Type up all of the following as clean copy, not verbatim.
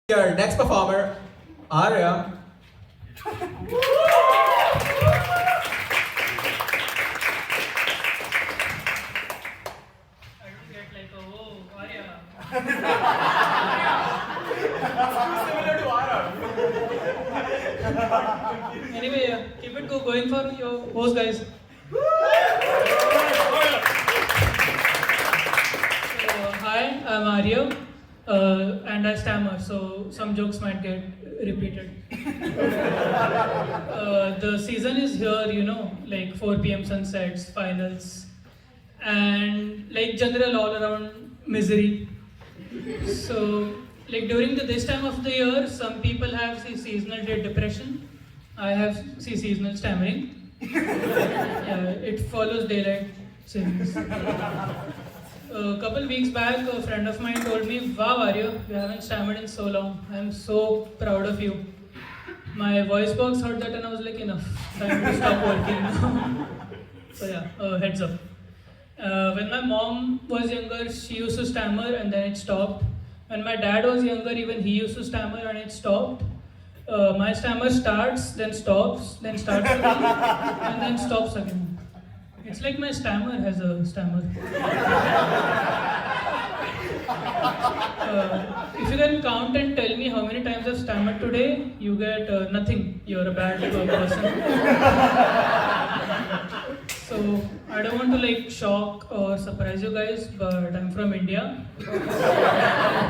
Your next performer, Arya. I don't get like, oh, Arya. Similar to Arya. Anyway, keep it going for your host, guys. So, hi, I'm Arya, and I stammer, so some jokes might get repeated. The season is here, like 4 p.m. sunsets, finals, and like general all around misery. So, like during this time of the year, some people have seasonal depression. I have seasonal stammering. Yeah, it follows daylight savings. A couple weeks back, a friend of mine told me, "Wow, Arya, you haven't stammered in so long. I'm so proud of you." My voice box heard that, and I was like, "Enough. Time to stop working now." So yeah, heads up. When my mom was younger, she used to stammer and then it stopped. When my dad was younger, even he used to stammer and it stopped. My stammer starts, then stops, then starts again, and then stops again. It's like my stammer has a stammer. If you can count and tell me how many times I've stammered today, you get nothing. You're a bad person. So I don't want to like shock or surprise you guys, but I'm from India.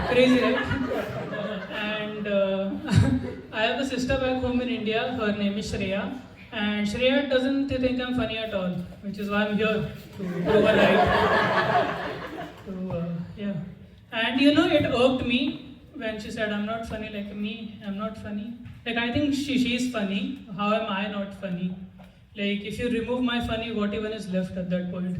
Crazy, right? And I have a sister back home in India. Her name is Shreya, and Shreya doesn't think I'm funny at all, which is why I'm here to prove her right. Yeah. And it irked me when she said I'm not funny. Like me, I'm not funny. Like I think she's funny. How am I not funny? Like, if you remove my funny, what even is left at that point?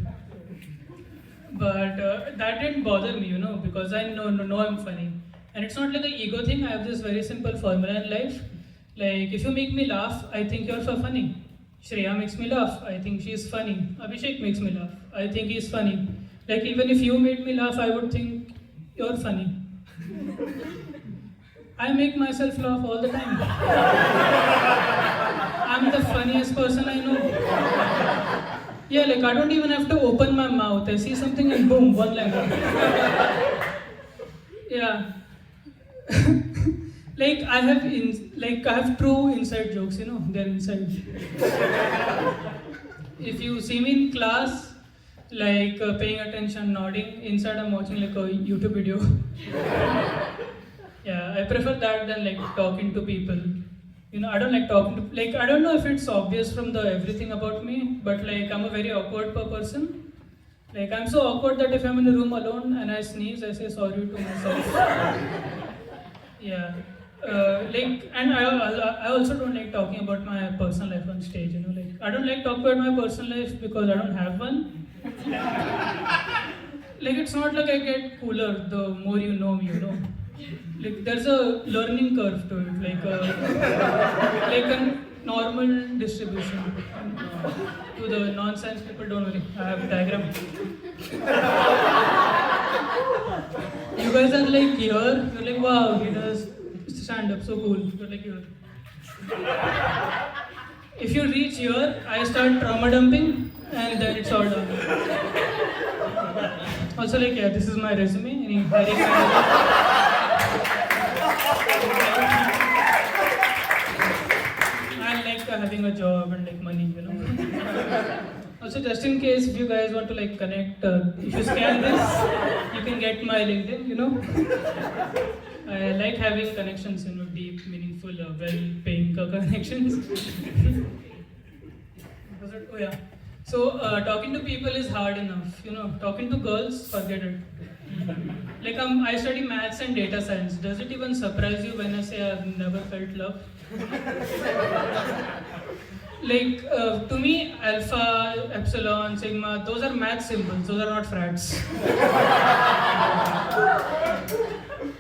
But that didn't bother me, because I know I'm funny. And it's not like an ego thing. I have this very simple formula in life. Like, if you make me laugh, I think you're so funny. Shreya makes me laugh, I think she's funny. Abhishek makes me laugh, I think he's funny. Like, even if you made me laugh, I would think you're funny. I make myself laugh all the time. I'm the funniest person I know. Yeah, like I don't even have to open my mouth. I see something and boom, one line. Yeah. Like I have true inside jokes, they're inside. If you see me in class, like paying attention, nodding, inside I'm watching like a YouTube video. Yeah, I prefer that than like talking to people. I don't like talking to, like, I don't know if it's obvious from the everything about me, but like, I'm a very awkward person. Like, I'm so awkward that if I'm in a room alone and I sneeze, I say sorry to myself. Yeah. And I also don't like talking about my personal life on stage, like, I don't like talking about my personal life because I don't have one. Like, it's not like I get cooler the more you know me, Like there's a learning curve to it, like a normal distribution. To the non-science people, don't worry, I have a diagram. You guys are like here, you're like, wow, he does stand up, so cool. You're like here. If you reach here, I start trauma dumping, and then it's all done. Also, like, yeah, this is my resume. I like having a job and like money, Also, just in case if you guys want to like connect, if you scan this, you can get my LinkedIn, I like having connections, deep, meaningful, well-paying connections. Oh yeah. So talking to people is hard enough, Talking to girls, forget it. Like I study maths and data science. Does it even surprise you when I say I've never felt love? Like to me, alpha, epsilon, sigma, those are math symbols. Those are not frats.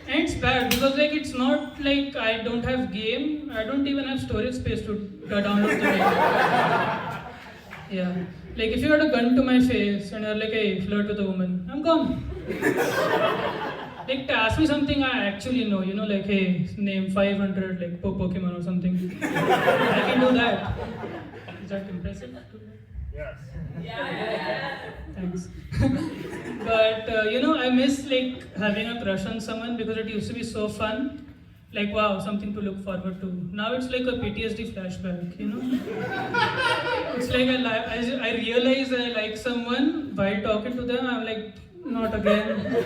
And it's bad because like it's not like I don't have game. I don't even have storage space to download the game. Yeah. Like if you had a gun to my face and you're like, hey, flirt with a woman, I'm gone. Like to ask me something I actually know, you know, like hey, name 500 like Pokemon or something. I can do that. Is that impressive? Thanks. But you know, I miss like having a crush on someone because it used to be so fun. Like wow, something to look forward to. Now it's like a PTSD flashback, you know. It's like I realize I like someone while talking to them. I'm like, not again.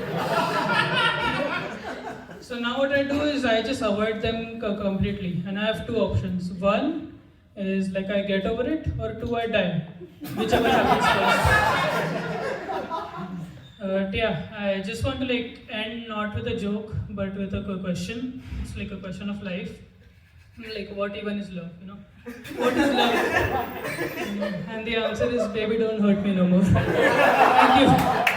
So now what I do is I just avoid them completely, and I have two options. One is like I get over it, or two I die, whichever happens first. Yeah, I just want to like end not with a joke, but with a question. It's like a question of life. Like what even is love? You know, what is love? And the answer is, baby, don't hurt me no more. Thank you.